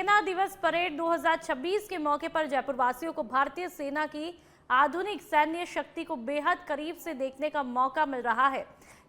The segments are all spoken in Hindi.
सेना दिवस परेड 2026 के मौके पर जयपुर वासियों को भारतीय सेना की आधुनिक सैन्य शक्ति को बेहद करीब से देखने का मौका मिल रहा है।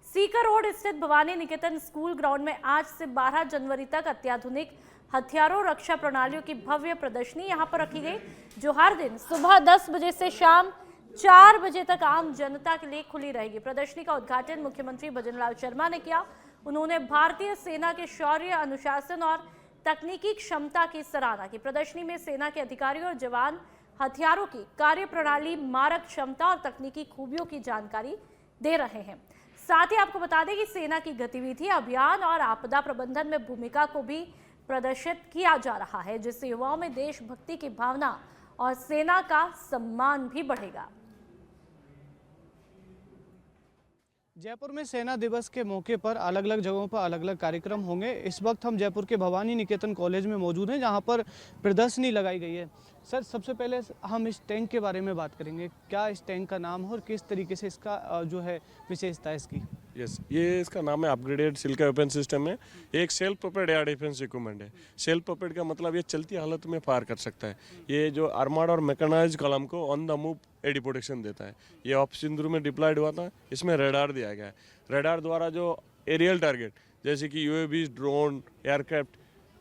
सीकर रोड स्थित भवानी निकेतन स्कूल ग्राउंड में आज से 12 जनवरी तक अत्याधुनिक हथियारों रक्षा प्रणालियों की भव्य प्रदर्शनी यहां पर रखी गई, जो हर दिन सुबह 10 बजे से शाम 4 बजे तक आम जनता के लिए खुली रहेगी। प्रदर्शनी का उद्घाटन मुख्यमंत्री भजनलाल शर्मा ने किया। उन्होंने भारतीय सेना के शौर्य, अनुशासन और तकनीकी क्षमता की सराहना की। प्रदर्शनी में सेना के अधिकारियों और जवान हथियारों की कार्य प्रणाली, मारक क्षमता और तकनीकी खूबियों की जानकारी दे रहे हैं। साथ ही आपको बता दें कि सेना की गतिविधि, अभियान और आपदा प्रबंधन में भूमिका को भी प्रदर्शित किया जा रहा है, जिससे युवाओं में देशभक्ति की भावना और सेना का सम्मान भी बढ़ेगा। जयपुर में सेना दिवस के मौके पर अलग अलग जगहों पर अलग अलग कार्यक्रम होंगे। इस वक्त हम जयपुर के भवानी निकेतन कॉलेज में मौजूद हैं, जहां पर प्रदर्शनी लगाई गई है। सर, सबसे पहले हम इस टैंक के बारे में बात करेंगे। क्या इस टैंक का नाम है और किस तरीके से इसका जो है विशेषता है इसकी? ये इसका नाम है अपग्रेडेड सिल्का वेपन सिस्टम है। एक self propelled air defence equipment है। सेल्फ प्रोपेल्ड का मतलब ये चलती हालत में फायर कर सकता है। ये जो आर्मर्ड और मैकेनाइज्ड कॉलम को ऑन द मूव एडी प्रोटेक्शन देता है। ये ऑपरेशन सिंदूर में डिप्लॉयड हुआ था। इसमें रडार दिया गया है। रडार द्वारा जो एरियल टारगेट जैसे कि यूएवी, ड्रोन, एयरक्राफ्ट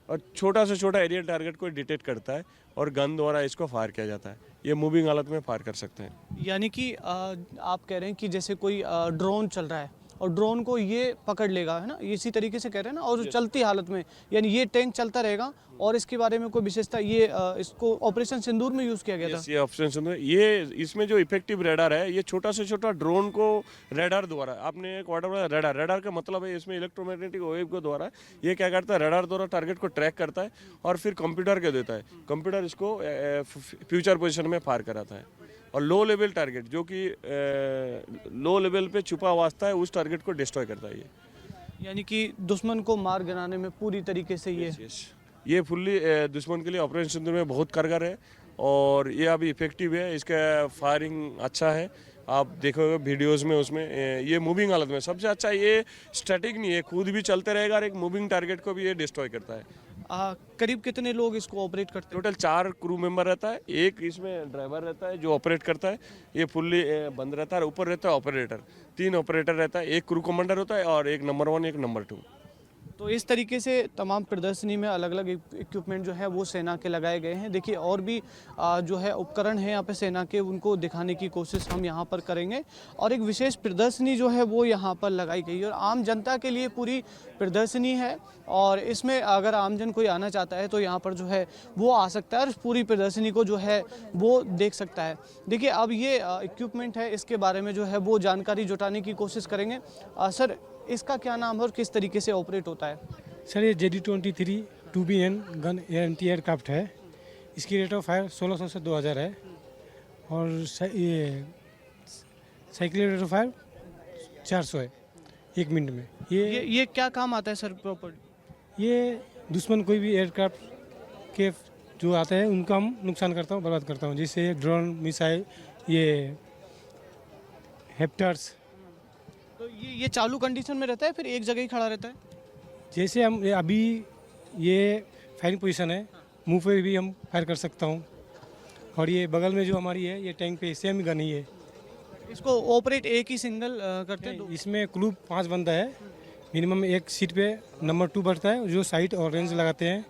और छोटा से छोटा एरियल टारगेट को डिटेक्ट करता है और गन द्वारा इसको फायर किया जाता है। ये मूविंग हालत में फायर कर सकते हैं। यानी कि आप कह रहे हैं कि जैसे कोई ड्रोन चल रहा है और ड्रोन को ये पकड़ लेगा, है ना, इसी तरीके से कह रहे हैं ना, और चलती हालत में यानी ये टैंक चलता रहेगा। और इसके बारे में कोई विशेषता, ये इसको ऑपरेशन सिंदूर में यूज किया गया था। ये ऑपरेशन सिंदूर, ये इसमें जो इफेक्टिव रेडार है, ये छोटा से छोटा ड्रोन को रेडार द्वारा, आपने एक वर्ड बोला रेडार, रेडार का मतलब है इसमें इलेक्ट्रोमैग्नेटिक वेव को द्वारा ये क्या करता है, रेडार द्वारा टारगेट को ट्रैक करता है और फिर कंप्यूटर के देता है। कंप्यूटर इसको फ्यूचर पोजीशन में फायर कराता है। और लो लेवल टारगेट जो कि लो लेवल पे छुपा वास्ता है, उस टारगेट को डिस्ट्रॉय करता है। यानी कि दुश्मन को मार गिराने में पूरी तरीके से ये फुल्ली दुश्मन के लिए ऑपरेशन सिंदूर में बहुत कारगर है और ये अभी इफेक्टिव है। इसका फायरिंग अच्छा है, आप देखोगे वीडियोस में, उसमें ये मूविंग हालत में सबसे अच्छा। ये स्टैटिक नहीं है, खुद भी चलते रहेगा और एक मूविंग टारगेट को भी ये डिस्ट्रॉय करता है। करीब कितने लोग इसको ऑपरेट करते हैं? टोटल 4 क्रू मेंबर रहता है। एक इसमें ड्राइवर रहता है जो ऑपरेट करता है, ये फुल्ली बंद रहता है। ऊपर रहता है ऑपरेटर, 3 ऑपरेटर रहता है, एक क्रू कमांडर होता है और एक नंबर 1 एक नंबर 2। तो इस तरीके से तमाम प्रदर्शनी में अलग अलग इक्विपमेंट जो है वो सेना के लगाए गए हैं। देखिए, और भी जो है उपकरण हैं यहाँ पे सेना के, उनको दिखाने की कोशिश हम यहाँ पर करेंगे। और एक विशेष प्रदर्शनी जो है वो यहाँ पर लगाई गई है और आम जनता के लिए पूरी प्रदर्शनी है। और इसमें अगर आमजन कोई आना चाहता है तो यहाँ पर जो है वो आ सकता है और पूरी प्रदर्शनी को जो है वो देख सकता है। देखिए, अब ये इक्विपमेंट है, इसके बारे में जो है वो जानकारी जुटाने की कोशिश करेंगे। सर, इसका क्या नाम है और किस तरीके से ऑपरेट होता है? सर, ये JD-23 2BN gun anti aircraft है। इसकी रेट ऑफ फायर 1600 से 2000 है और ये साइकिल रेट ऑफ फायर 400 है 1 मिनट में। ये क्या काम आता है सर प्रॉपर? ये दुश्मन कोई भी एयरक्राफ्ट के जो आते हैं उनका हम नुकसान करता हूँ, बर्बाद करता हूँ। जैसे ड्रोन, मिसाइल, ये हेप्टर्स। तो ये चालू कंडीशन में रहता है, फिर एक जगह ही खड़ा रहता है? जैसे हम अभी ये फायरिंग पोजीशन है, मुंह पे भी हम फायर कर सकता हूँ। और ये बगल में जो हमारी है, ये टैंक पे सेम गन ही है। इसको ऑपरेट एक ही सिंगल करते हैं? इसमें क्रू 5 बंदा है। मिनिमम एक सीट पे नंबर 2 बैठता है जो साइट और रेंज लगाते हैं,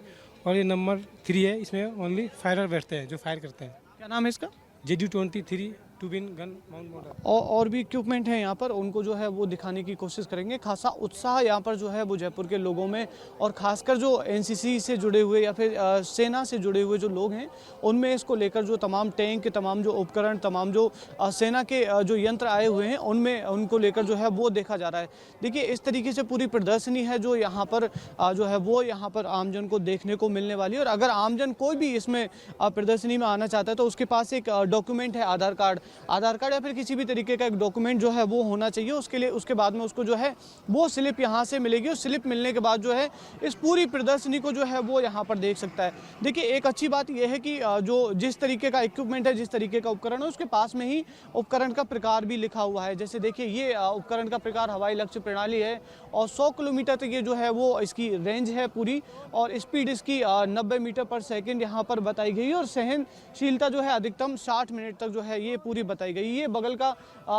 और ये नंबर 3 है, इसमें ओनली फायरर बैठते हैं जो फायर करते हैं। क्या नाम है इसका? JD-23 2BN gun mount model. और भी इक्विपमेंट हैं यहाँ पर, उनको जो है वो दिखाने की कोशिश करेंगे। खासा उत्साह यहाँ पर जो है वो जयपुर के लोगों में, और खासकर जो NCC से जुड़े हुए या फिर सेना से जुड़े हुए जो लोग हैं, उनमें इसको लेकर जो तमाम टैंक, तमाम जो उपकरण, तमाम जो सेना के जो यंत्र आए हुए हैं, उनमें उनको लेकर जो है वो देखा जा रहा है। देखिए, इस तरीके से पूरी प्रदर्शनी है जो यहाँ पर जो है वो यहाँ पर आमजन को देखने को मिलने वाली है। और अगर आमजन कोई भी इसमें प्रदर्शनी में आना चाहता है तो उसके पास एक डॉक्यूमेंट है, आधार कार्ड, आधार कार्ड या फिर किसी भी तरीके का एक डॉक्यूमेंट जो है वो होना चाहिए। उसके लिए उसके बाद में उसको जो है वो स्लिप यहाँ से मिलेगी और स्लिप मिलने के बाद जो है इस पूरी प्रदर्शनी को जो है वो यहाँ पर देख सकता है। देखिए एक अच्छी बात यह है कि जो जिस तरीके का इक्विपमेंट है, जिस तरीके का उपकरण है, उसके पास में ही उपकरण का प्रकार भी लिखा हुआ है। जैसे देखिए ये उपकरण का प्रकार हवाई लक्ष्य प्रणाली है और 100 किलोमीटर तक ये जो है वो इसकी रेंज है पूरी और स्पीड इसकी 90 मीटर पर सेकंड यहाँ पर बताई गई है और सहनशीलता जो है अधिकतम 60 मिनट तक जो है ये पूरी बताई गई। ये बगल का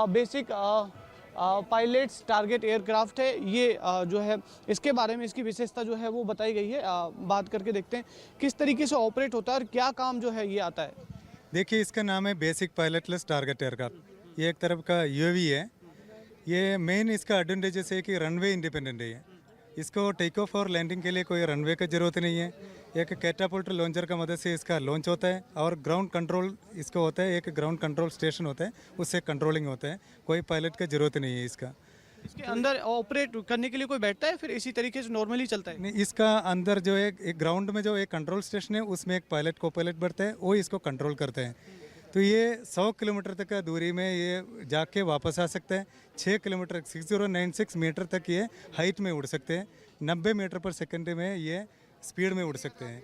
बेसिक पायलट्स टारगेट एयरक्राफ्ट है। ये जो है इसके बारे में इसकी विशेषता जो है वो बताई गई है। बात करके देखते हैं किस तरीके से ऑपरेट होता है और क्या काम जो है ये आता है। देखिए इसका नाम है बेसिक पायलटलेस टारगेट एयरक्राफ्ट। ये एक तरफ का यूएवी है। ये मेन इसका एडवांटेजेस है कि रनवे इंडिपेंडेंट है। इसको टेक ऑफ और लैंडिंग के लिए कोई रनवे का ज़रूरत नहीं है। एक कैटापुल्ट लॉन्चर का मदद से इसका लॉन्च होता है और ग्राउंड कंट्रोल इसको होता है। एक ग्राउंड कंट्रोल स्टेशन होता है, उससे कंट्रोलिंग होता है। कोई पायलट का ज़रूरत नहीं है इसका। इसके अंदर ऑपरेट करने के लिए कोई बैठता है फिर इसी तरीके से नॉर्मली चलता है? नहीं, इसका अंदर जो है एक ग्राउंड में जो एक कंट्रोल स्टेशन है उसमें एक पायलट को पायलट बैठता है, वो इसको कंट्रोल करते हैं। तो ये 100 किलोमीटर तक का दूरी में ये जाके वापस आ सकता है। 6 किलोमीटर 6096 मीटर तक ये हाइट में उड़ सकते हैं। 90 मीटर पर सेकंड में ये स्पीड में उड़ सकते हैं।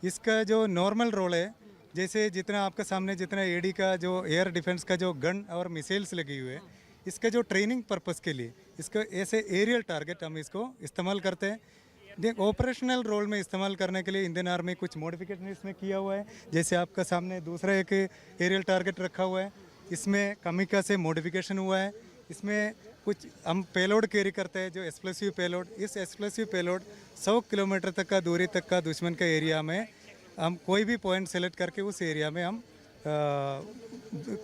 इसका जो नॉर्मल रोल है, जैसे जितना आपका सामने जितना एडी का जो एयर डिफेंस का जो गन और मिसाइल्स लगी हुई है, इसका जो ट्रेनिंग पर्पस के लिए इसको ऐसे एरियल टारगेट हम इसको इस्तेमाल करते हैं। देख ऑपरेशनल रोल में इस्तेमाल करने के लिए इंडियन आर्मी कुछ मॉडिफिकेशन इसमें किया हुआ है। जैसे आपका सामने दूसरा एक एरियल टारगेट रखा हुआ है, इसमें कमिका से मॉडिफिकेशन हुआ है। इसमें कुछ हम पेलोड कैरी करते हैं जो एक्सप्लोसिव पेलोड। इस एक्सप्लोसिव पेलोड 100 किलोमीटर तक का दूरी तक का दुश्मन का एरिया में हम कोई भी पॉइंट सेलेक्ट करके उस एरिया में हम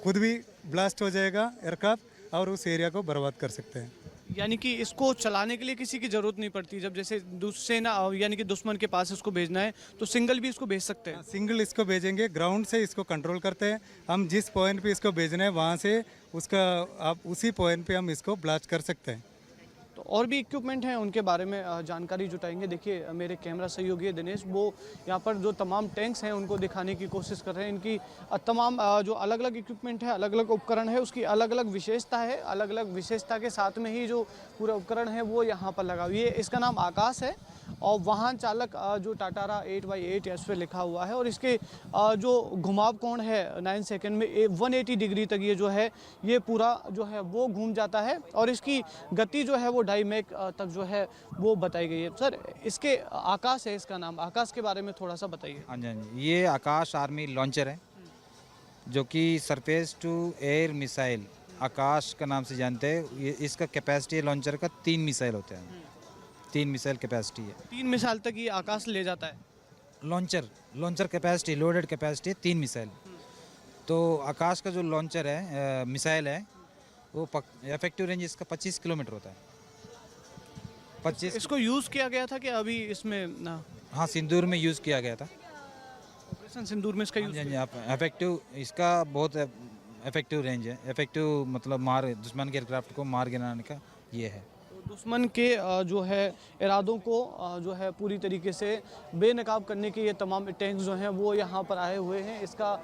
खुद भी ब्लास्ट हो जाएगा एयरक्राफ्ट और उस एरिया को बर्बाद कर सकते हैं। यानी कि इसको चलाने के लिए किसी की ज़रूरत नहीं पड़ती। जब जैसे सेना यानी कि दुश्मन के पास इसको भेजना है तो सिंगल भी इसको भेज सकते हैं? सिंगल इसको भेजेंगे, ग्राउंड से इसको कंट्रोल करते हैं हम। जिस पॉइंट पे इसको भेजना है वहाँ से उसका आप उसी पॉइंट पे हम इसको ब्लास्ट कर सकते हैं। तो और भी इक्विपमेंट हैं उनके बारे में जानकारी जुटाएंगे। देखिए मेरे कैमरा सहयोगी दिनेश वो यहाँ पर जो तमाम टैंक्स हैं उनको दिखाने की कोशिश कर रहे हैं। इनकी तमाम जो अलग अलग इक्विपमेंट है, अलग अलग उपकरण है, उसकी अलग अलग विशेषता है। अलग अलग विशेषता के साथ में ही जो पूरा उपकरण है वो यहाँ पर लगा हुआ है। इसका नाम आकाश है और वाहन चालक जो टाटारा 8x8 इस पर लिखा हुआ है और इसके जो घुमाव कोण है 9 सेकंड में 180 डिग्री तक ये जो है ये पूरा जो है वो घूम जाता है और इसकी गति जो है वो 2.5 मैक तक जो है वो बताई गई है। सर इसके आकाश है, इसका नाम आकाश के बारे में थोड़ा सा बताइए। हाँ जी, हाँ जी, ये आकाश आर्मी लॉन्चर है जो कि सरफेस टू एयर मिसाइल आकाश का नाम से जानते हैं। ये इसका कैपेसिटी लॉन्चर का 3 मिसाइल होते हैं। 3 मिसाइल कैपेसिटी है। 3 मिसाइल तक ये आकाश ले जाता है। Launcher capacity loaded capacity 3 missile. तो आकाश का जो लॉन्चर है मिसाइल है वो इफेक्टिव रेंज इसका 25 किलोमीटर होता है। 25 इसको यूज़ किया गया था कि अभी इसमें ना? हाँ, सिंदूर में यूज़ किया गया था। ऑपरेशन सिंदूर में इसका यूज़ इफेक्टिव इसका बहुत इफेक्टिव रेंज है। इफेक्टिव मतलब दुश्मन के एयरक्राफ्ट को मार गिराने का ये है। दुश्मन के जो है इरादों को जो है पूरी तरीके से बेनकाब करने के ये तमाम टैंक्स जो हैं वो यहाँ पर आए हुए हैं। इसका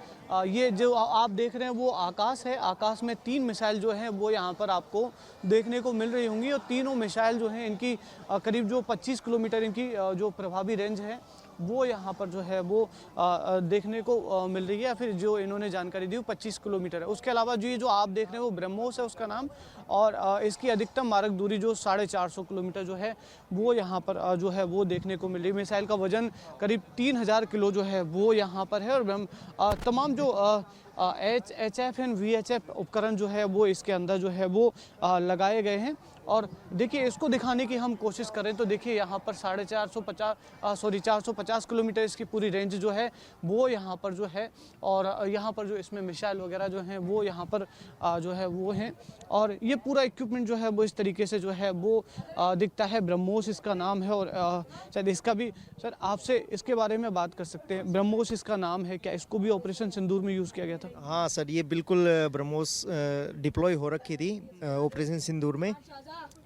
ये जो आप देख रहे हैं वो आकाश है। आकाश में 3 मिसाइल जो हैं वो यहाँ पर आपको देखने को मिल रही होंगी और तीनों मिसाइल जो हैं इनकी करीब जो 25 किलोमीटर इनकी जो प्रभावी रेंज है वो यहाँ पर जो है वो देखने को मिल रही है या फिर जो इन्होंने जानकारी दी वो 25 किलोमीटर है। उसके अलावा जो ये जो आप देख रहे हैं वो ब्रह्मोस है उसका नाम और इसकी अधिकतम मारक दूरी जो 450 किलोमीटर जो है वो यहाँ पर जो है वो देखने को मिल रही है। मिसाइल का वजन करीब 3000 किलो जो है वो यहाँ पर है और तमाम जो HF एंड VHF उपकरण जो है वो इसके अंदर जो है वो लगाए गए हैं। और देखिए इसको दिखाने की हम कोशिश करें तो देखिए यहाँ पर 450 किलोमीटर इसकी पूरी रेंज जो है वो यहाँ पर जो है और यहाँ पर जो इसमें मिसाइल वगैरह जो हैं वो यहाँ पर जो है वो हैं और ये पूरा इक्विपमेंट जो है वो इस तरीके से जो है वो दिखता है। ब्रह्मोस इसका नाम है और शायद इसका भी सर आपसे इसके बारे में बात कर सकते हैं। ब्रह्मोस इसका नाम है, क्या इसको भी ऑपरेशन सिंदूर में यूज़ किया गया था? हाँ सर, ये बिल्कुल ब्रह्मोस डिप्लॉय हो रखी थी ऑपरेशन सिंदूर में।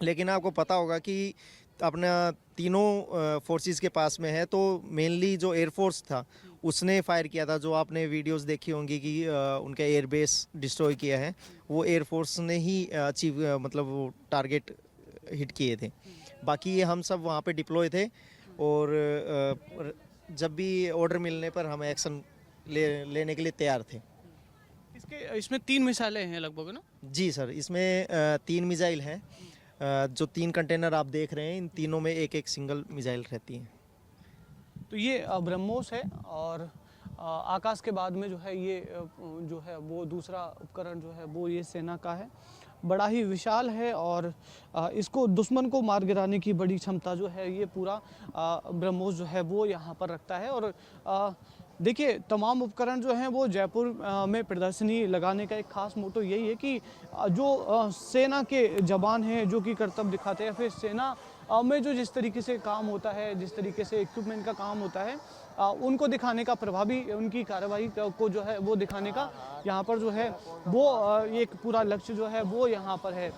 लेकिन आपको पता होगा कि अपना तीनों फोर्सेस के पास में है। तो मेनली जो एयरफोर्स था उसने फायर किया था। जो आपने वीडियोस देखी होंगी कि उनका एयरबेस डिस्ट्रॉय किया है, वो एयरफोर्स ने ही अचीव मतलब वो टारगेट हिट किए थे। बाकी ये हम सब वहाँ पे डिप्लॉय थे और जब भी ऑर्डर मिलने पर हम एक्शन लेने के लिए तैयार थे। इसमें 3 मिसाइलें हैं लगभग ना? जी सर, इसमें 3 मिसाइल हैं। जो 3 कंटेनर आप देख रहे हैं, इन तीनों में एक एक सिंगल मिसाइल रहती है। तो ये ब्रह्मोस है और आकाश के बाद में जो है ये जो है वो दूसरा उपकरण जो है वो ये सेना का है। बड़ा ही विशाल है और इसको दुश्मन को मार गिराने की बड़ी क्षमता जो है ये पूरा ब्रह्मोस जो है वो यहाँ पर रखता है। और देखिए तमाम उपकरण जो हैं वो जयपुर में प्रदर्शनी लगाने का एक खास मोटो यही है कि जो सेना के जवान हैं जो कि कर्तव्य दिखाते हैं, फिर सेना में जो जिस तरीके से काम होता है, जिस तरीके से इक्विपमेंट का काम होता है, उनको दिखाने का, प्रभावी उनकी कार्रवाई को जो है वो दिखाने का यहाँ पर जो है वो एक पूरा लक्ष्य जो है वो यहाँ पर है।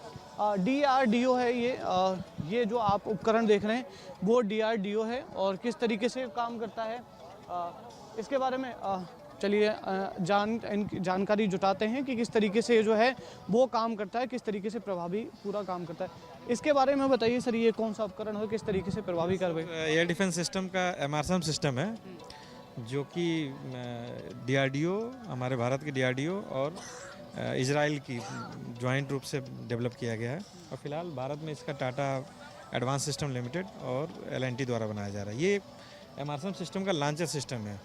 DRDO है ये जो आप उपकरण देख रहे हैं वो DRDO है और किस तरीके से काम करता है इसके बारे में चलिए जानकारी जुटाते हैं कि किस तरीके से जो है वो काम करता है, किस तरीके से प्रभावी पूरा काम करता है। इसके बारे में बताइए सर, ये कौन सा उपकरण है, किस तरीके से प्रभावी कार्रवाई? एयर डिफेंस सिस्टम का एमआरएसएम सिस्टम है जो कि DRDO, हमारे भारत की DRDO और इजराइल की ज्वाइंट रूप से डेवलप किया गया है और फिलहाल भारत में इसका टाटा एडवांस सिस्टम लिमिटेड और L&T द्वारा बनाया जा रहा है। ये एमआरएसएम सिस्टम का लॉन्चर सिस्टम है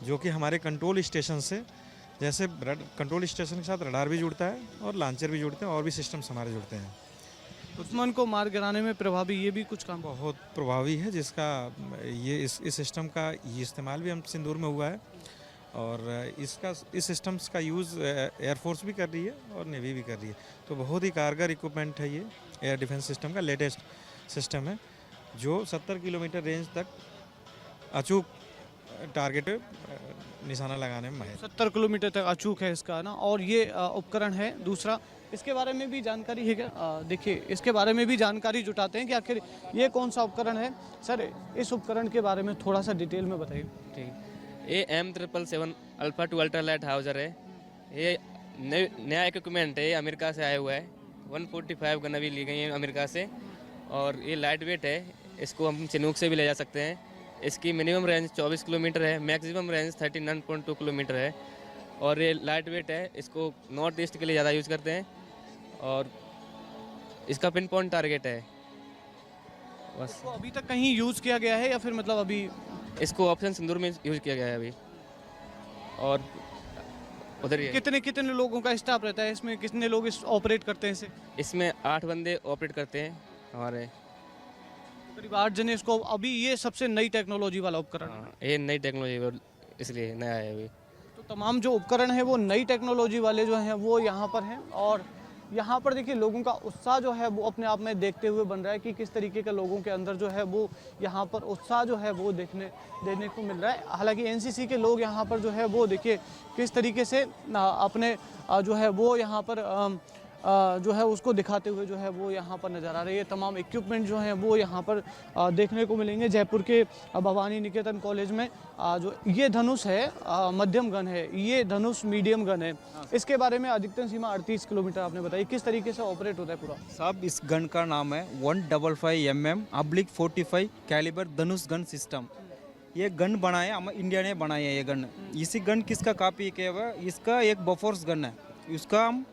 जो कि हमारे कंट्रोल स्टेशन से, जैसे कंट्रोल स्टेशन के साथ रडार भी जुड़ता है और लॉन्चर भी जुड़ते हैं और भी सिस्टम्स हमारे जुड़ते हैं। दुश्मन को मार गिराने में प्रभावी ये भी कुछ काम बहुत प्रभावी है, जिसका ये इस सिस्टम का ये इस्तेमाल भी हम सिंदूर में हुआ है और इस सिस्टम्स का यूज़ एयरफोर्स भी कर रही है और नेवी भी कर रही है। तो बहुत ही कारगर इक्विपमेंट है ये एयर डिफेंस सिस्टम का लेटेस्ट सिस्टम है जो 70 किलोमीटर रेंज तक अचूक टारगेट निशाना लगाने में माहिर। 70 किलोमीटर तक अचूक है इसका ना। और ये उपकरण है दूसरा, इसके बारे में भी जानकारी है क्या? देखिए इसके बारे में भी जानकारी जुटाते हैं कि आखिर ये कौन सा उपकरण है। सर इस उपकरण के बारे में थोड़ा सा डिटेल में बताइए। ठीक, ये M777 अल्फा 2 अल्ट्रालाइट हाउजर है। ये नया इक्विपमेंट है, ये अमेरिका से आया हुआ है। 145 गन अभी ली गई है अमेरिका से और ये लाइट वेट है। इसको हम चिनूक से भी ले जा सकते हैं। इसकी मिनिमम रेंज 24 किलोमीटर है, मैक्सिमम रेंज 39.2 किलोमीटर है और ये लाइट वेट है। इसको नॉर्थ ईस्ट के लिए ज़्यादा यूज़ करते हैं और इसका पिन पॉइंट टारगेट है बस। इसको अभी तक कहीं यूज़ किया गया है या फिर मतलब अभी? इसको ऑप्शन सिंदूर में यूज़ किया गया है अभी और उधर ही है। कितने लोगों का स्टाफ रहता है इसमें, कितने लोग इस ऑपरेट करते हैं इसे? इसमें 8 बंदे ऑपरेट करते हैं हमारे। करीब 8 जने इसको। अभी ये सबसे नई टेक्नोलॉजी वाला उपकरण है। हाँ, ये नई टेक्नोलॉजी इसलिए नया है अभी। तो तमाम जो उपकरण है वो नई टेक्नोलॉजी वाले जो हैं वो यहाँ पर हैं और यहाँ पर देखिए लोगों का उत्साह जो है वो अपने आप में देखते हुए बन रहा है कि किस तरीके के लोगों के अंदर जो है वो यहाँ पर उत्साह जो है वो देने को मिल रहा है। हालांकि NCC के लोग यहाँ पर जो है वो देखिए किस तरीके से अपने जो है वो यहाँ पर जो है उसको दिखाते हुए जो है वो यहाँ पर नज़र आ रही है। तमाम इक्विपमेंट जो हैं वो यहाँ पर देखने को मिलेंगे। जयपुर के भवानी निकेतन कॉलेज में जो ये धनुष है मध्यम गन है, ये धनुष मीडियम गन है। इसके बारे में अधिकतम सीमा 38 किलोमीटर आपने बताई, किस तरीके से ऑपरेट होता है पूरा? साहब इस गन का नाम है 155 mm/45 कैलिबर धनुष गन सिस्टम। ये गन बनाया इंडिया ने बनाया है। ये गन, इसी गन किसका कॉपी किया हुआ? इसका एक बफोर्स गन है, उसका हम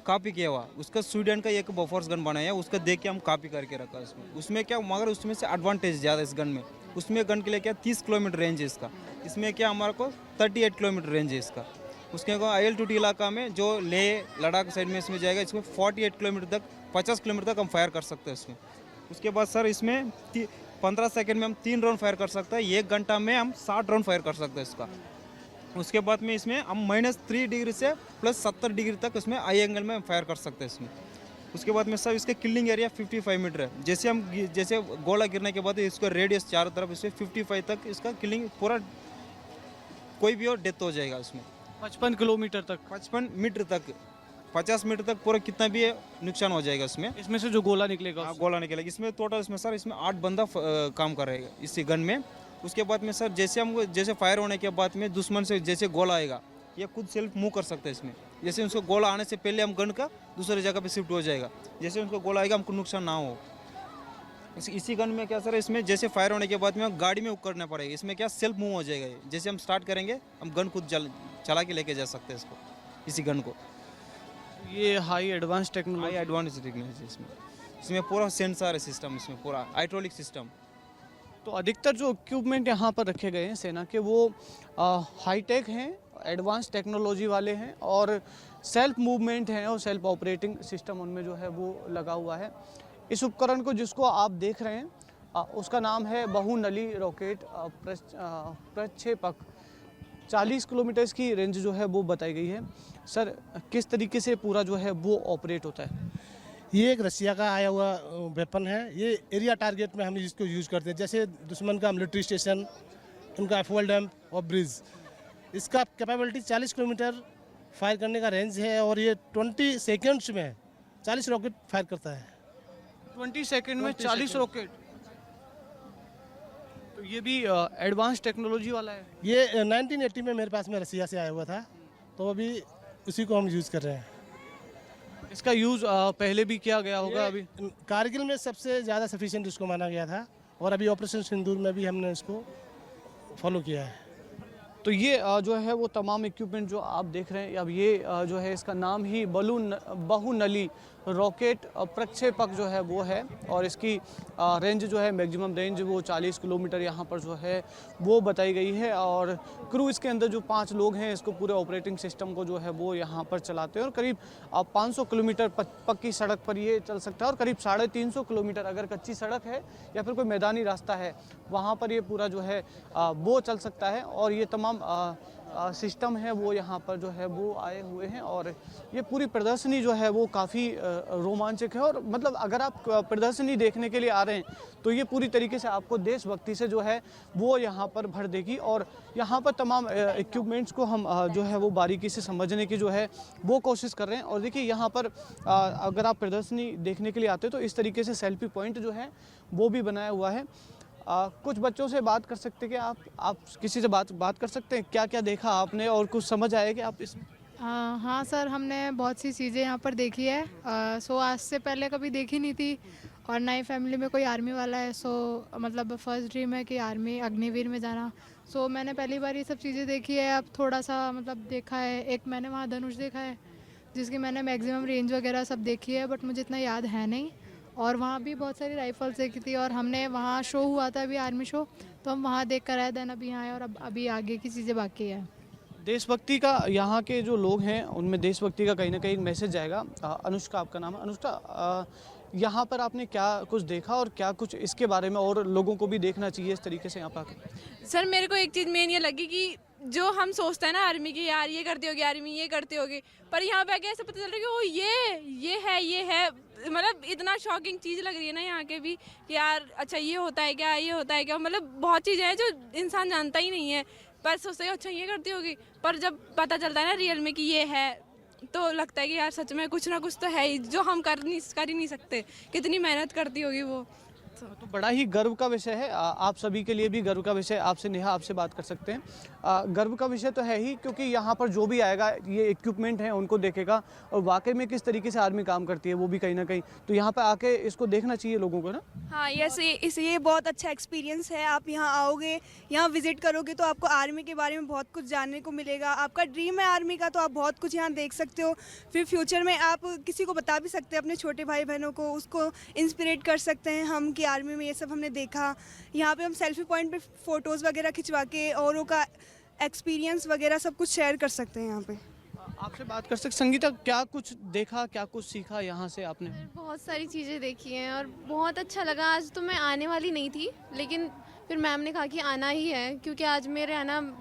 कॉपी किया हुआ। उसका स्वीडन का एक बफोर्स गन बनाया, उसका देख के हम कॉपी करके रखा उसमें क्या, मगर उसमें से एडवांटेज ज़्यादा इस गन में। उसमें गन के लिए क्या 30 किलोमीटर रेंज है इसका, इसमें क्या हमारे को 38 किलोमीटर रेंज है इसका। उसके IL-2T इलाका में जो लेह लद्दाख साइड में इसमें जाएगा, इसमें 48 किलोमीटर तक 50 किलोमीटर तक हम फायर कर सकते हैं इसमें। उसके बाद सर इसमें 15 सेकेंड में हम 3 राउंड फायर कर सकते हैं। 1 घंटा में हम 60 राउंड फायर कर सकते हैं इसका। उसके बाद में इसमें हम -3 डिग्री से +70 डिग्री तक इसमें आई एंगल में फायर कर सकते हैं इसमें। उसके बाद में सब इसके किलिंग एरिया 55 मीटर है। जैसे गोला गिरने के बाद इसका रेडियस चारों तरफ इसमें 55 तक इसका किलिंग पूरा कोई भी और डेथ हो जाएगा इसमें। 55 किलोमीटर तक, 55 मीटर तक 50 मीटर तक पूरा कितना भी है, नुकसान हो जाएगा उसमें। इसमें से जो गोला निकलेगा हाँ, गोला निकलेगा। इसमें टोटल इसमें सर इसमें 8 बंदा काम कर रहे हैं इसी गन में। उसके बाद में सर जैसे फायर होने के बाद में दुश्मन से जैसे गोला आएगा, ये खुद सेल्फ मूव कर सकते हैं इसमें। जैसे उसको गोला आने से पहले हम गन का दूसरी जगह पे शिफ्ट हो जाएगा, जैसे उनको गोला आएगा हमको नुकसान ना हो। इसी गन में क्या सर, इसमें जैसे फायर होने के बाद में गाड़ी में करना पड़ेगा, इसमें क्या सेल्फ मूव हो जाएगा। ये जैसे हम स्टार्ट करेंगे हम गन खुद चला के लेके जा सकते हैं इसको, इसी गन को। ये high advance high technology. Advance technology इसमें पूरा सेंसर है सिस्टम, इसमें पूरा हाइड्रोलिक सिस्टम। तो अधिकतर जो इक्विपमेंट यहाँ पर रखे गए हैं सेना के वो हाईटेक हैं, एडवांस टेक्नोलॉजी वाले हैं और सेल्फ मूवमेंट हैं और सेल्फ ऑपरेटिंग सिस्टम उनमें जो है वो लगा हुआ है। इस उपकरण को जिसको आप देख रहे हैं उसका नाम है बहुनली रॉकेट प्रक्षेपक। 40 किलोमीटर की रेंज जो है वो बताई गई है। सर, किस तरीके से पूरा जो है वो ऑपरेट होता है? ये एक रसिया का आया हुआ वेपन है। ये एरिया टारगेट में हम इसको यूज़ करते हैं, जैसे दुश्मन का मिलिट्री स्टेशन, उनका फ्यूल डैम्प और ब्रिज। इसका कैपेबिलिटी 40 किलोमीटर फायर करने का रेंज है और ये 20 सेकेंड्स में 40 रॉकेट फायर करता है। 20 सेकंड में 40 रॉकेट। तो ये भी एडवांस टेक्नोलॉजी वाला है। ये 1980 में मेरे पास में रसिया से आया हुआ था, तो अभी उसी को हम यूज़ कर रहे हैं। इसका यूज़ पहले भी किया गया होगा। अभी कारगिल में सबसे ज़्यादा सफिशिएंट इसको माना गया था और अभी ऑपरेशन सिंदूर में भी हमने इसको फॉलो किया है। तो ये जो है वो तमाम इक्विपमेंट जो आप देख रहे हैं, अब ये जो है इसका नाम ही बहुनली रॉकेट प्रक्षेपक जो है वो है और इसकी रेंज जो है मैक्सिमम रेंज वो 40 किलोमीटर यहाँ पर जो है वो बताई गई है। और क्रू इसके अंदर जो 5 लोग हैं इसको पूरे ऑपरेटिंग सिस्टम को जो है वो यहाँ पर चलाते हैं और करीब 500 किलोमीटर पक्की सड़क पर ये चल सकता है और करीब 350 किलोमीटर अगर कच्ची सड़क है या फिर कोई मैदानी रास्ता है वहाँ पर ये पूरा जो है वो चल सकता है। और ये तमाम सिस्टम है वो यहाँ पर जो है वो आए हुए हैं और ये पूरी प्रदर्शनी जो है वो काफ़ी रोमांचक है। और मतलब अगर आप प्रदर्शनी देखने के लिए आ रहे हैं तो ये पूरी तरीके से आपको देशभक्ति से जो है वो यहाँ पर भर देगी। और यहाँ पर तमाम इक्विपमेंट्स को हम जो है वो बारीकी से समझने की जो है वो कोशिश कर रहे हैं। और देखिए यहाँ पर अगर आप प्रदर्शनी देखने के लिए आते हो तो इस तरीके से सेल्फी पॉइंट जो है वो भी बनाया हुआ है। कुछ बच्चों से बात कर सकते हैं कि आप किसी से बात कर सकते हैं, क्या क्या देखा आपने और कुछ समझ आया कि आप इसमें? हाँ सर, हमने बहुत सी चीज़ें यहाँ पर देखी है। आज से पहले कभी देखी नहीं थी और नई फैमिली में कोई आर्मी वाला है। मतलब फर्स्ट ड्रीम है कि आर्मी अग्निवीर में जाना। मैंने पहली बार ये सब चीज़ें देखी है। अब थोड़ा सा मतलब देखा है, एक मैंने वहाँ धनुष देखा है जिसकी मैंने मैक्सिमम रेंज वगैरह सब देखी है, बट मुझे इतना याद है नहीं। और वहाँ भी बहुत सारी राइफल्स देखी थी और हमने वहाँ शो हुआ था अभी आर्मी शो, तो हम वहाँ देख कर आए, देन अभी यहाँ आए और अब अभी आगे की चीज़ें बाकी है। देशभक्ति का यहाँ के जो लोग हैं उनमें देशभक्ति का कहीं ना कहीं मैसेज जाएगा। अनुष्का आपका नाम है। अनुष्का, यहाँ पर आपने क्या कुछ देखा और क्या कुछ इसके बारे में और लोगों को भी देखना चाहिए इस तरीके से यहाँ पर आके? सर, मेरे को एक चीज़ मेन ये लगी कि जो हम सोचते हैं ना आर्मी की, यार ये करते होगी आर्मी, ये करते होगी, पर यहाँ पे आके ऐसे पता चल रहा है कि वो ये है। मतलब इतना शॉकिंग चीज़ लग रही है ना यहाँ के भी कि यार अच्छा ये होता है क्या, मतलब बहुत चीज़ें हैं जो इंसान जानता ही नहीं है, पर सोचते हैं अच्छा ये करती होगी, पर जब पता चलता है ना रियल में कि ये है तो लगता है कि यार सच में कुछ ना कुछ तो है ही जो हम कर ही नहीं सकते। कितनी मेहनत करती होगी वो। तो बड़ा ही गर्व का विषय है, आप सभी के लिए भी गर्व का विषय। आपसे नेहा आपसे बात कर सकते हैं। गर्व का विषय तो है ही, क्योंकि यहाँ पर जो भी आएगा ये इक्विपमेंट हैं उनको देखेगा और वाकई में किस तरीके से आर्मी काम करती है वो भी कहीं ना कहीं, तो यहाँ पर आके इसको देखना चाहिए लोगों को ना। हाँ, ये बहुत अच्छा एक्सपीरियंस है। आप यहाँ आओगे, यहाँ विजिट करोगे तो आपको आर्मी के बारे में बहुत कुछ जानने को मिलेगा। आपका ड्रीम है आर्मी का तो आप बहुत कुछ यहाँ देख सकते हो। फिर फ्यूचर में आप किसी को बता भी सकते हैं, अपने छोटे भाई बहनों को, उसको इंस्पिरेट कर सकते हैं हम कि आर्मी में ये सब हमने देखा। यहाँ पे हम सेल्फी पॉइंट पे फ़ोटोज़ वगैरह खिंचवा के औरों का एक्सपीरियंस वगैरह सब कुछ शेयर कर सकते हैं यहाँ पे। आपसे बात कर सकते। संगीता, क्या कुछ देखा, क्या कुछ सीखा यहाँ से आपने? बहुत सारी चीज़ें देखी हैं और बहुत अच्छा लगा। आज तो मैं आने वाली नहीं थी, लेकिन फिर मैम ने कहा कि आना ही है, क्योंकि आज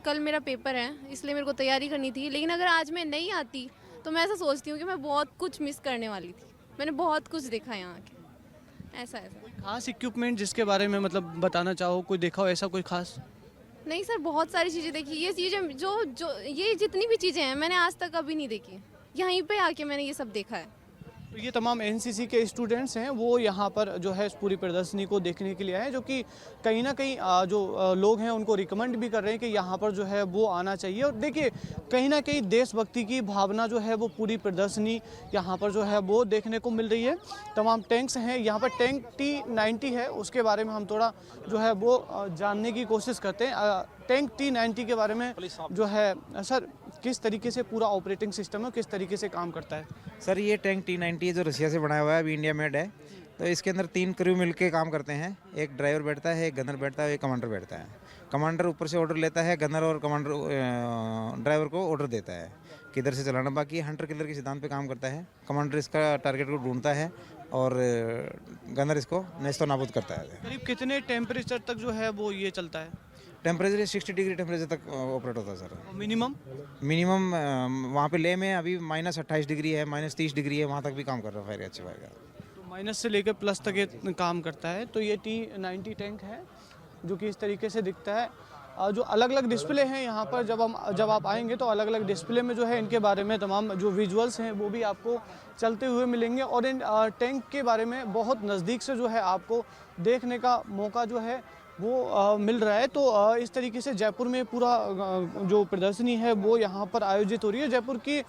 कल मेरा पेपर है, इसलिए मेरे को तैयारी करनी थी। लेकिन अगर आज मैं नहीं आती तो मैं ऐसा सोचती हूँ कि मैं बहुत कुछ मिस करने वाली थी। मैंने बहुत कुछ देखा यहाँ के। ऐसा खास इक्विपमेंट जिसके बारे में मतलब बताना चाहो, कोई देखा हो ऐसा कोई खास? नहीं सर, बहुत सारी चीज़ें देखी। ये चीज़ें जो ये जितनी भी चीज़ें हैं मैंने आज तक कभी नहीं देखी। यहीं पे आके मैंने ये सब देखा है। तो ये तमाम एनसीसी के स्टूडेंट्स हैं, वो यहाँ पर जो है इस पूरी प्रदर्शनी को देखने के लिए आए हैं, जो कि कहीं ना कहीं जो लोग हैं उनको रिकमेंड भी कर रहे हैं कि यहाँ पर जो है वो आना चाहिए। और देखिए कहीं ना कहीं देशभक्ति की भावना जो है वो पूरी प्रदर्शनी यहाँ पर जो है वो देखने को मिल रही है। तमाम टैंक्स हैं यहाँ पर, टैंक T90 है, उसके बारे में हम थोड़ा जो है वो जानने की कोशिश करते हैं। टैंक T90 के बारे में जो है सर, किस तरीके से पूरा ऑपरेटिंग सिस्टम है, किस तरीके से काम करता है? सर ये टैंक T90 जो रशिया से बनाया हुआ है, अभी इंडिया मेड है। तो इसके अंदर 3 क्रू मिलके काम करते हैं। एक ड्राइवर बैठता है, एक गनर बैठता है, एक कमांडर बैठता है। कमांडर ऊपर से ऑर्डर लेता है, गनर और कमांडर ड्राइवर को ऑर्डर देता है किधर से चलाना। बाकी हंटर किलर के सिद्धांत पे काम करता है। कमांडर इसका टारगेट को ढूंढता है और गनर इसको नेस्तो नाबूद करता है। करीब कितने टेम्परेचर तक जो है वो ये चलता है? टेम्परेचर 60 डिग्री टेम्परेचर तक ऑपरेट होता है सर। मिनिमम वहाँ पे ले में अभी -28 डिग्री है, -30 डिग्री है, वहाँ तक भी काम कर रहा है फायर अच्छे फायर का। तो माइनस से लेकर प्लस तक ये काम करता है। तो ये T90 टैंक है जो कि इस तरीके से दिखता है। जो अलग अलग डिस्प्ले हैं यहाँ पर, जब आप आएंगे तो अलग अलग डिस्प्ले में जो है इनके बारे में तमाम जो विजुअल्स हैं वो भी आपको चलते हुए मिलेंगे। और इन टैंक के बारे में बहुत नज़दीक से जो है आपको देखने का मौका जो है वो मिल रहा है। तो इस तरीके से जयपुर में पूरा जो प्रदर्शनी है वो यहाँ पर आयोजित हो रही है। जयपुर की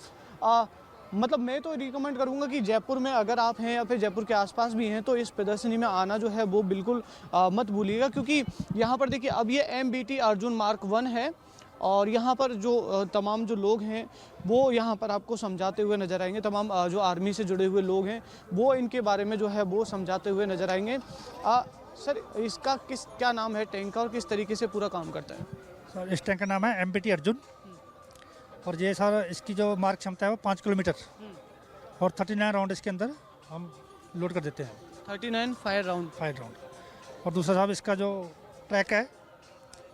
मतलब मैं तो रिकमेंड करूँगा कि जयपुर में अगर आप हैं या फिर जयपुर के आसपास भी हैं तो इस प्रदर्शनी में आना जो है वो बिल्कुल मत भूलिएगा, क्योंकि यहाँ पर देखिए अब ये MBT अर्जुन मार्क 1 है और यहाँ पर जो तमाम जो लोग हैं वो यहाँ पर आपको समझाते हुए नज़र आएंगे। तमाम जो आर्मी से जुड़े हुए लोग हैं वो इनके बारे में जो है वो समझाते हुए नज़र आएंगे। सर इसका क्या नाम है टैंक का और किस तरीके से पूरा काम करता है? सर इस टैंक का नाम है MBT अर्जुन और ये सर इसकी जो मार्क क्षमता है वो 5 किलोमीटर और 39 राउंड इसके अंदर हम लोड कर देते हैं। 39 फायर राउंड। और दूसरा साहब इसका जो ट्रैक है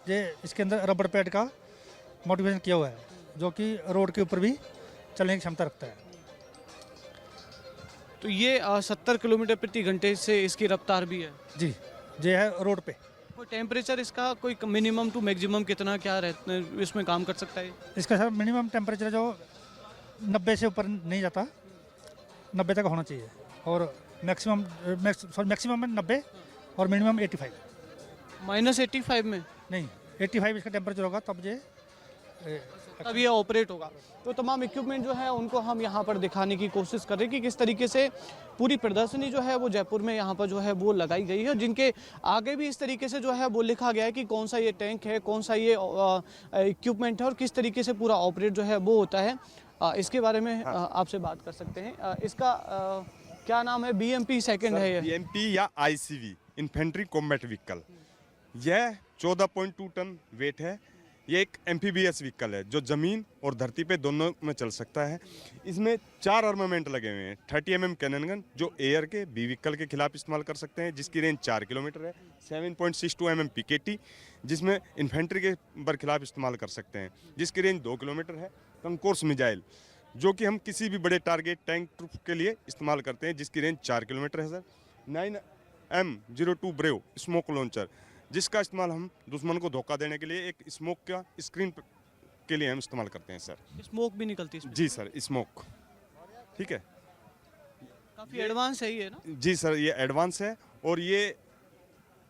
ये इसके अंदर रबड़ पैड का मोटिवेशन किया हुआ है जो कि रोड के ऊपर भी चलने की क्षमता रखता है। तो ये 70 किलोमीटर प्रति घंटे से इसकी रफ्तार भी है? जी, ये है रोड पे। कोई टेम्परेचर इसका कोई मिनिमम टू मैक्सिमम कितना क्या रहता है इसमें काम कर सकता है? इसका सर मिनिमम टेम्परेचर जो 90 से ऊपर नहीं जाता, 90 तक होना चाहिए और मैक्सिमम में 90 और मिनिमम 85। -85 में? नहीं, 85 इसका टेम्परेचर होगा तब ये ऑपरेट होगा। तो तमाम इक्विपमेंट जो है उनको हम यहाँ पर दिखाने की कोशिश कर रहे हैं कि किस तरीके से पूरी प्रदर्शनी जो है वो जयपुर में यहाँ पर जो है वो लगाई गई है, जिनके आगे भी इस तरीके से जो है वो लिखा गया है कि कौन सा ये टैंक है, कौन सा ये इक्विपमेंट है और किस तरीके से पूरा ऑपरेट जो है वो होता है। इसके बारे में आपसे बात कर सकते हैं। इसका क्या नाम है? BMP सेकेंड है ये? BMP या ICV इन्फेंट्री कॉम्बैट व्हीकल। यह 14.2 टन वेट है। ये एक एम्फीबियस व्हीकल है जो ज़मीन और धरती पे दोनों में चल सकता है। इसमें 4 आर्मामेंट लगे हुए हैं। 30 mm कैनन गन जो एयर के बी व्हीकल के खिलाफ इस्तेमाल कर सकते हैं, जिसकी रेंज 4 किलोमीटर है। 7.62 mm PKT जिसमें इन्फेंट्री के बरखिलाफ इस्तेमाल कर सकते हैं, जिसकी रेंज 2 किलोमीटर है। कंकोर्स मिजाइल जो कि हम किसी भी बड़े टारगेट टैंक ट्रूप के लिए इस्तेमाल करते हैं, जिसकी रेंज 4 किलोमीटर है sir. 9M02 brave smoke launcher जिसका इस्तेमाल हम दुश्मन को धोखा देने के लिए एक स्मोक का स्क्रीन के लिए हम इस्तेमाल करते हैं सर। स्मोक भी निकलती है? जी सर, स्मोक। ठीक है, काफ़ी एडवांस है ये ना? जी सर, ये एडवांस है और ये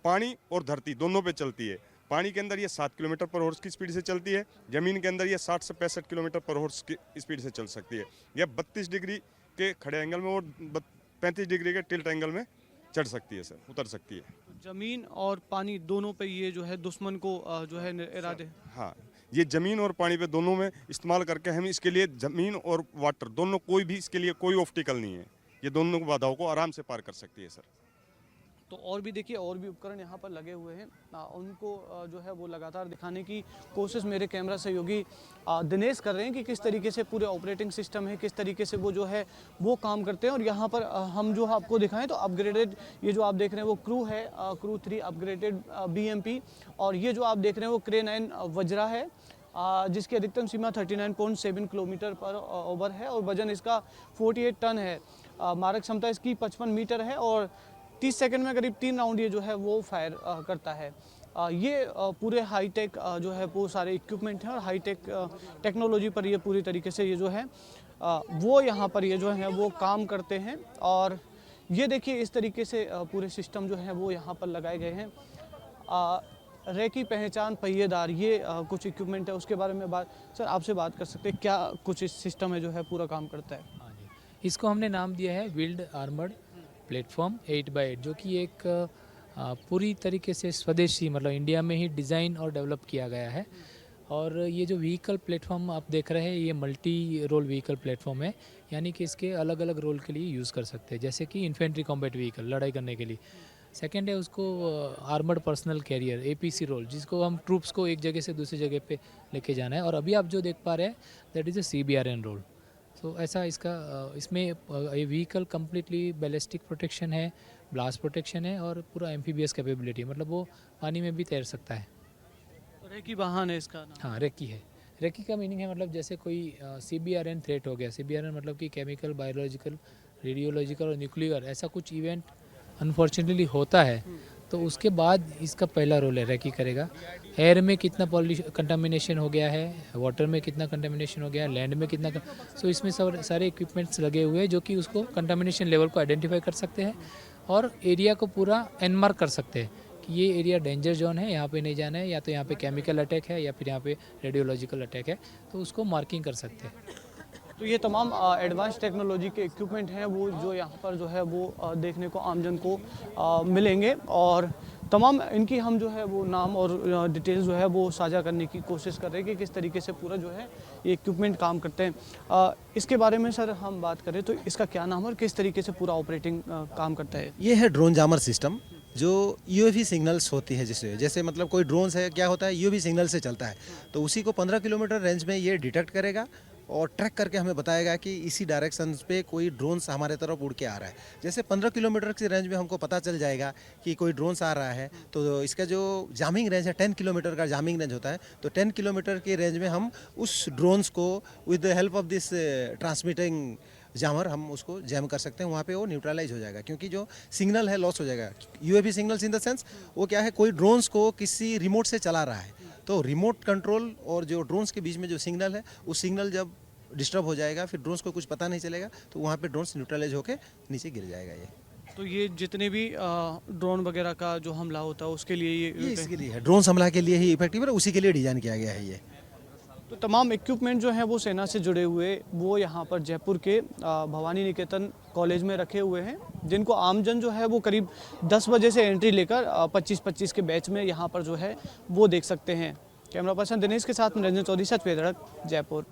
पानी और धरती दोनों पे चलती है। पानी के अंदर ये 7 किलोमीटर पर हॉर्स की स्पीड से चलती है, ज़मीन के अंदर ये 60 से 65 किलोमीटर पर हॉर्स की स्पीड से चल सकती है। यह 32 डिग्री के खड़े एंगल में और 35 डिग्री के टिल्ट एंगल में चढ़ सकती है सर, उतर सकती है। ज़मीन और पानी दोनों पे ये जो है दुश्मन को जो है इरादे? हाँ, ये ज़मीन और पानी पे दोनों में इस्तेमाल करके हम इसके लिए ज़मीन और वाटर दोनों, कोई भी इसके लिए कोई ऑब्स्टिकल नहीं है। ये दोनों बाधाओं को आराम से पार कर सकती है सर। तो और भी देखिए और भी उपकरण यहाँ पर लगे हुए हैं, उनको जो है वो लगातार दिखाने की कोशिश मेरे कैमरा सहयोगी दिनेश कर रहे हैं कि किस तरीके से पूरे ऑपरेटिंग सिस्टम है, किस तरीके से वो जो है वो काम करते हैं। और यहाँ पर हम जो आपको दिखाएं तो अपग्रेडेड ये जो आप देख रहे हैं वो क्रू है, क्रू 3 अपग्रेडेड BMP, और ये जो आप देख रहे हैं वो क्रे 9 वज्रा है जिसकी अधिकतम सीमा 39.7 किलोमीटर पर ओवर है और वजन इसका 48 टन है। मारक क्षमता इसकी 55 मीटर है और 30 सेकंड में करीब 3 राउंड ये जो है वो फायर करता है। ये पूरे हाईटेक जो है वो सारे इक्विपमेंट हैं और हाईटेक टेक्नोलॉजी पर ये पूरी तरीके से ये जो है वो यहाँ पर ये जो है वो काम करते हैं। और ये देखिए इस तरीके से पूरे सिस्टम जो है वो यहाँ पर लगाए गए हैं। रेकी पहचान पहिएदार ये कुछ इक्विपमेंट है, उसके बारे में सर आपसे बात कर सकते हैं, क्या कुछ इस सिस्टम है जो है पूरा काम करता है? हाँ जी, इसको हमने नाम दिया है व्हील्ड आर्मर्ड प्लेटफॉर्म 8x8, जो कि एक पूरी तरीके से स्वदेशी मतलब इंडिया में ही डिज़ाइन और डेवलप किया गया है। और ये जो व्हीकल प्लेटफॉर्म आप देख रहे हैं ये मल्टी रोल व्हीकल प्लेटफॉर्म है, यानी कि इसके अलग अलग रोल के लिए यूज़ कर सकते हैं, जैसे कि इन्फेंट्री कॉम्बैट व्हीकल लड़ाई करने के लिए। सेकंड है उसको armoured personnel carrier APC role, जिसको हम ट्रूप्स को एक जगह से दूसरी जगह पे लेके जाना है। और अभी आप जो देख पा रहे हैं that is a CBRN role. तो ऐसा इसका इसमें ये व्हीकल कम्प्लीटली बैलिस्टिक प्रोटेक्शन है, ब्लास्ट प्रोटेक्शन है और पूरा एम्फीबियस कैपेबिलिटी है, मतलब वो पानी में भी तैर सकता है। रेकी वाहन है इसका नाम? हाँ, रेकी है। रेकी का मीनिंग है मतलब जैसे कोई CBRN थ्रेट हो गया, CBRN मतलब कि केमिकल, बायोलॉजिकल, रेडियोलॉजिकल और न्यूक्लियर, ऐसा कुछ इवेंट अनफॉर्चुनेटली होता है तो उसके बाद इसका पहला रोल है रेकी करेगा। एयर में कितना कंटामिनेशन हो गया है, वाटर में कितना कंटामिनेशन हो गया है, लैंड में कितना सो इसमें सारे इक्विपमेंट्स लगे हुए हैं जो कि उसको कंटामिनेशन लेवल को आइडेंटिफाई कर सकते हैं और एरिया को पूरा एनमार्क कर सकते हैं कि ये एरिया डेंजर जोन है, यहाँ पे नहीं जाना है, या तो यहाँ पे केमिकल अटैक है या फिर यहाँ पे रेडियोलॉजिकल अटैक है, तो उसको मार्किंग कर सकते हैं। तो ये तमाम एडवांस टेक्नोलॉजी के इक्विपमेंट हैं वो जो यहाँ पर जो है वो देखने को आमजन को मिलेंगे और तमाम इनकी हम जो है वो नाम और डिटेल्स जो है वो साझा करने की कोशिश कर रहे हैं कि किस तरीके से पूरा जो है ये इक्विपमेंट काम करते हैं। इसके बारे में सर हम बात करें तो इसका क्या नाम है और किस तरीके से पूरा ऑपरेटिंग काम करता है? ये है ड्रोन जामर सिस्टम जो UAV सिग्नल्स होती है, जैसे मतलब कोई ड्रोन है क्या होता है UAV सिग्नल से चलता है, तो उसी को 15 किलोमीटर रेंज में ये डिटेक्ट करेगा और ट्रैक करके हमें बताएगा कि इसी डायरेक्शन पे कोई ड्रोन्स हमारे तरफ उड़ के आ रहा है। जैसे 15 किलोमीटर की रेंज में हमको पता चल जाएगा कि कोई ड्रोन्स आ रहा है, तो इसका जो जामिंग रेंज है 10 किलोमीटर का जामिंग रेंज होता है, तो 10 किलोमीटर की रेंज में हम उस ड्रोन्स को with the help of this transmitting jammer हम उसको जैम कर सकते हैं, वहाँ पे वो न्यूट्रलाइज हो जाएगा क्योंकि जो सिग्नल है लॉस हो जाएगा। UAV signals in the sense वो क्या है, कोई ड्रोन्स को किसी रिमोट से चला रहा है, तो रिमोट कंट्रोल और जो ड्रोन्स के बीच में जो सिग्नल है उस सिग्नल जब डिस्टर्ब हो जाएगा फिर ड्रोन्स को कुछ पता नहीं चलेगा, तो वहाँ पे ड्रोन्स न्यूट्रलाइज होकर नीचे गिर जाएगा। ये तो ये जितने भी ड्रोन वगैरह का जो हमला होता है उसके लिए ये इसके लिए है, ड्रोन्स हमला के लिए ही इफेक्टिव है, उसी के लिए डिज़ाइन किया गया है ये। तो तमाम इक्विपमेंट जो हैं वो सेना से जुड़े हुए वो यहाँ पर जयपुर के भवानी निकेतन कॉलेज में रखे हुए हैं, जिनको आमजन जो है वो करीब 10 बजे से एंट्री लेकर 25-25 के बैच में यहाँ पर जो है वो देख सकते हैं। कैमरा पर्सन दिनेश के साथ निरंजन चौधरी, सच पे धड़क, जयपुर।